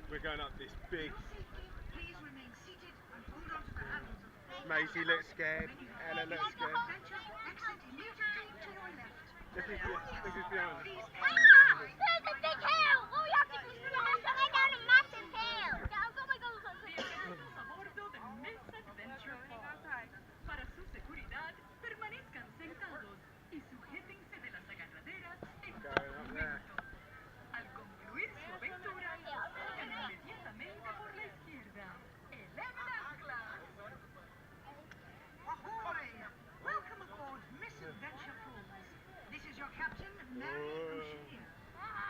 We're going up this big. Maisie looks scared. Ella looks scared. This is beyond. There's a big hill! All we have to do is go down a massive hill! I've got my goggles on. Bienvenidos a bordo de Miss Adventure Falls. Para su seguridad, permanezcan sentados y sujétense de las agarraderas en todo momento. Al concluir su aventura, salgan inmediatamente por la izquierda. Eleven anclas. Ahoy! Welcome aboard Miss Adventure Falls. This is your captain, Mary O'Shea.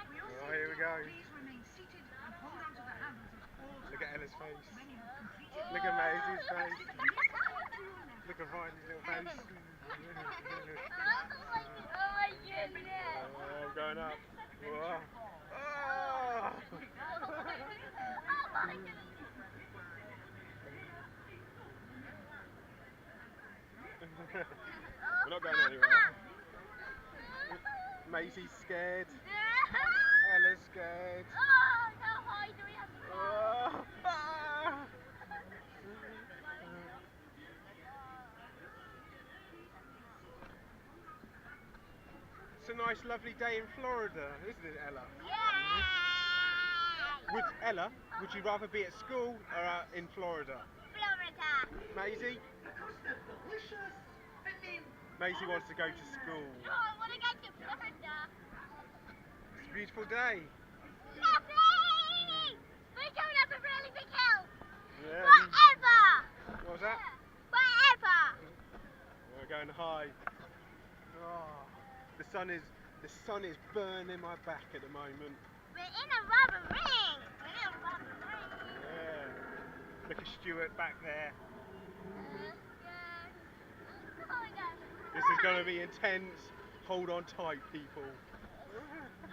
For your Oh, here we go. please remain seated and hold on to the handles at all Look at Ella's face. When you have completed Look at Maisie's face. to your left. Look at Ryan's little face. Oh my goodness! Oh, I'm going up. Whoa. Oh. Oh my goodness! We're not going anywhere. Maisie's scared. Ella's scared. Oh, how high do we have to go? Oh. Ah. It's a nice, lovely day in Florida, isn't it, Ella? Yeah! Ella, would you rather be at school or in Florida? Florida! Maisie? Delicious. I mean, Maisie wants to go to school. Oh, I want to go to Florida! It's a beautiful day. Lovely! We're going up a really big hill! Yeah. Whatever! What was that? Whatever! We're going high. Oh, the sun is burning my back at the moment. We're in a rubber ring! We're in a rubber ring! Yeah. Look at Stuart back there. This is going to be intense. Hold on tight, people.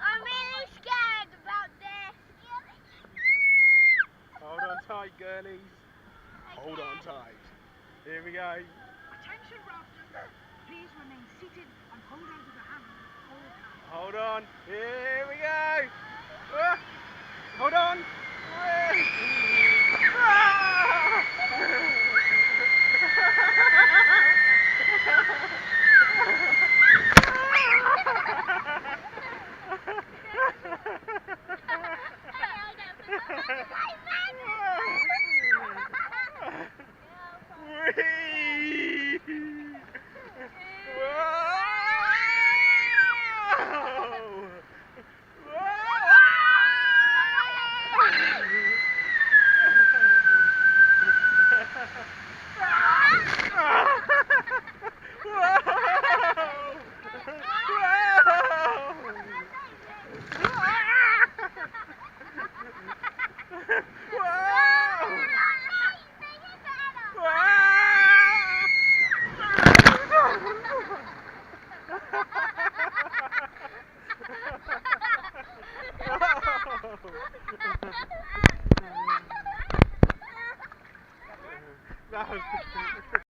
I'm really scared about this. Hold on tight, girlies. Hold on tight. Here we go. attention rafters. Please remain seated and hold on to the handles at all times. Hold on. Here we go. Ah. Hold on. Ha ha ha!